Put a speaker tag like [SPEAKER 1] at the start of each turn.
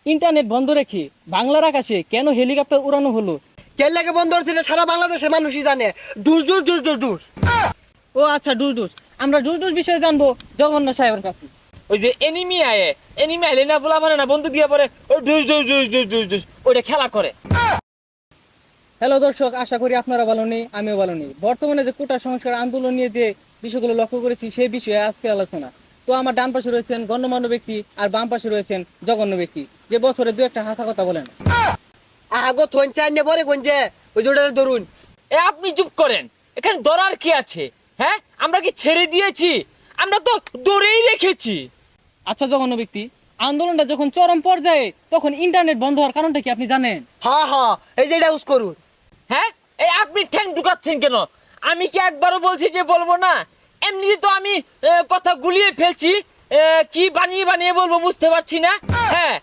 [SPEAKER 1] Internet বন্ধ রেখে বাংলার আকাশে কেন হেলিকপ্টার উড়ানো হলো?
[SPEAKER 2] কেন লাগে বন্ধ হচ্ছিল সারা বাংলাদেশের মানুষই জানে। ডুস ডুস ডুস ডুস ডুস।
[SPEAKER 1] ও আচ্ছা, ডুস ডুস। আমরা ডুস ডুস বিষয়ে জানবো জগন্ন সাহেবের কাছে।
[SPEAKER 3] ওই যে এনিমি আইলে না বলা মানে না বন্ধু দিয়া পরে ওই ডুস ডুস ডুস ডুস ডুস ডুস ওইটা খেলা করে।
[SPEAKER 1] হ্যালো দর্শক, আশা করি আপনারা ভালো নেই, আমিও ভালো নেই। বর্তমানে যে কোটা সংস্কার আন্দোলন নিয়ে যে বিষয়গুলো লক্ষ্য করেছি সেই বিষয়ে আজকে আলোচনা। তো আমার ডান পাশে রয়েছেন গণ্যমান্য ব্যক্তি আর বাম পাশে রয়েছেন জঘন্য ব্যক্তি, যে বছরে দু একটা হাসা কথা বলেন।
[SPEAKER 2] আগো থন চাই নে পরে কোন যে ওই জোড়ার ধরুন।
[SPEAKER 3] এ আপনি চুপ করেন, এখানে ধরার কি আছে? হ্যাঁ, আমরা কি ছেড়ে দিয়েছি? আমরা তো দৌড়েই রেখেছি।
[SPEAKER 1] আচ্ছা জঘন্য ব্যক্তি, আন্দোলনটা যখন চরম পর্যায়ে তখন ইন্টারনেট বন্ধ হওয়ার কারণটা কি আপনি জানেন?
[SPEAKER 2] হ্যাঁ হ্যাঁ, এই যে এটা ইউজ করুন।
[SPEAKER 3] হ্যাঁ, এই আপনি ঠ্যাং ঢুকাচ্ছেন কেন? আমি কি একবারও বলছি যে বলবো না? এমনি তো আমি কথা গুলিয়ে ফেলছি। কি বানিয়ে বানিয়ে বলবো বুঝতে পারছি না। হ্যাঁ,